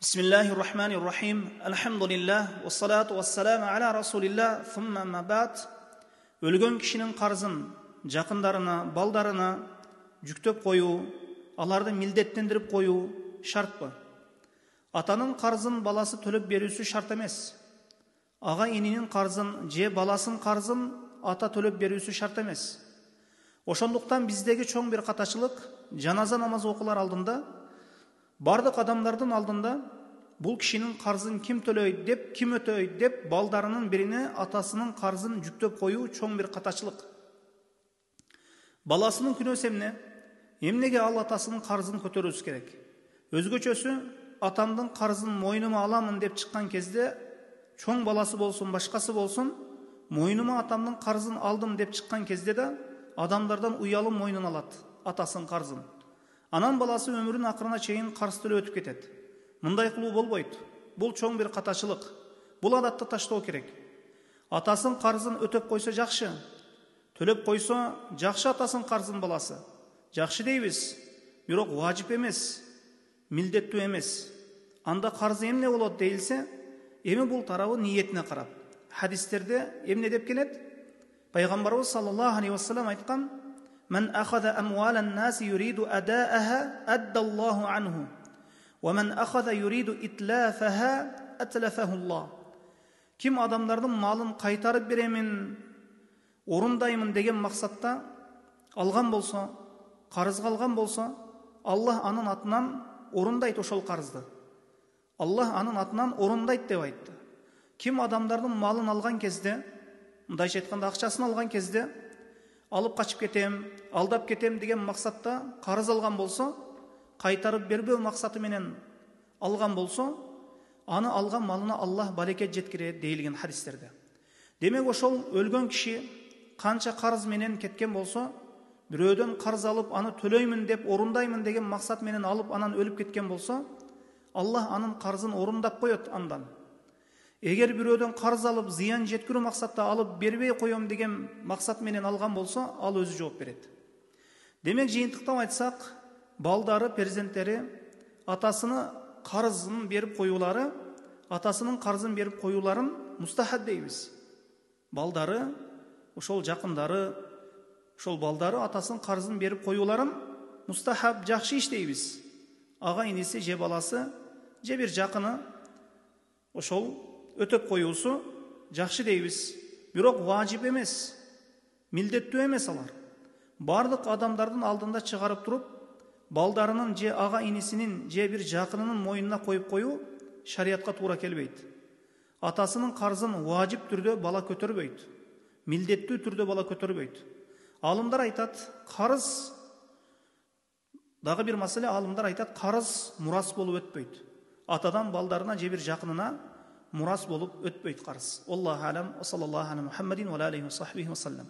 Bismillahirrahmanirrahim. Elhamdülillah ve salatu ve selamu ala Rasulillah. Thumma amma ba'd. Ölgön kişinin qarzın жақындарына, балдарына жүктөп қою, аларды милдеттендирип қою шарт па? Атанын қарзын баласы төлөп берүүсү шарт эмес. Ага ининин қарзын же баласын қарзын ата төлөп берүүсү шарт эмес. Ошондуктан биздеги чоң бир катачылык жаназа намазы окулар алдында бардык адамдардын алдында бул кишинин қарзын ким төлөйт деп, ким өтөйт деп балдарынын бирине атасынын қарзын жүктөп коюу чоң бир катачылык. Баласынын күнөөсү эмне? Эмнеге ал атасынын қарзын көтөрүүсү керек? Өзгөчөсү атамдын қарзын мойнума аламын деп чыккан кезде чоң баласы болсун, башкасы болсун, мойнума атамдын қарзын алдым деп чыккан кезде да адамдардан уялым мойнун алат атасынын қарзын. Анан баласы өмүрүнүн акырына чейин карыз төлөп өтүп кетет. Мындай кылуу болбойт. Бул чоң бир катачылык. Бул адатты таштоо керек. Атасынын карызын өтөп койсо жакшы. Төлөп койсо жакшы атасынын карызын баласы. Жакшы дейбиз, бирок важип эмес, милдеттүү эмес. Анда карызы эмне болот дейилсе, эми бул тарабы ниетине карап. Хадистерде эмне деп келет? Пайгамбарыбыз саллаллаху алейхи ва саллям айткан: "Мен ахада амвалан нас юриду адааха, аддаллаху анху. Ва мен ахада юриду итлафаха, атлафаху Аллах." Ким адамдардын малын кайтарып беремин, орундаймын деген максатта алган болсо, карызга алган болсо, Аллах анын атынан орундайт ошол карызды. Аллах анын атынан орундайт деп айтты. Ким адамдардын малын алган кезде, мындайча айтканда акчасын алган кезде, алып качып кетем, алдап кетем деген максатта карыз алган болсо, кайтарып бербөө максаты менен алган болсо, аны алган малына Аллах барекет жеткирет дейилген хадистерде. Демек ошол өлгөн киши канча карыз менен кеткен болсо, бирөөдөн карыз алып аны төлөймүн деп, орундаймын деген максат менен алып анан өлүп кеткен болсо, Аллах анын карызын орундап коет андан. Эгер бирөөдөн карыз алып зыян жеткирүү максатта алып бербей коем деген максат менен алган болсо, ал өзү жооп берет. Демек жыйынтыктап айтсак, балдары, перзенттери атасыны карызын берип коюулары, атасынын карызын берип коюуларын мустахаб дейбиз. Балдары, ошол жакындары, ошол балдары атасынын карызын берип коюуларын мустахаб, жакшы иш дейбиз. Ага иниси же баласы, же бир жакыны ошол өтөп коюусу жакшы дейбиз. Бирок важип эмес, милдеттүү эмес алар. Бардык адамдардын алдында чыгарып туруп, балдарынын же ага инисинин же бир жакынынын мойнуна коюп коюу шариятка туура келбейт. Атасынын карызын важип түрдө бала көтөрбөйт. Милдеттүү түрдө бала көтөрбөйт. Алымдар айтат, карыз дагы бир маселе, алымдар айтат, карыз мурас болуп өтпөйт. Атадан балдарына же бир жакынына мурас болуп өтпөйт карыз. Аллаху алам. Саллаллаху алейхи ва Мухаммадин ва алейхи ва сахбихи ва саллам.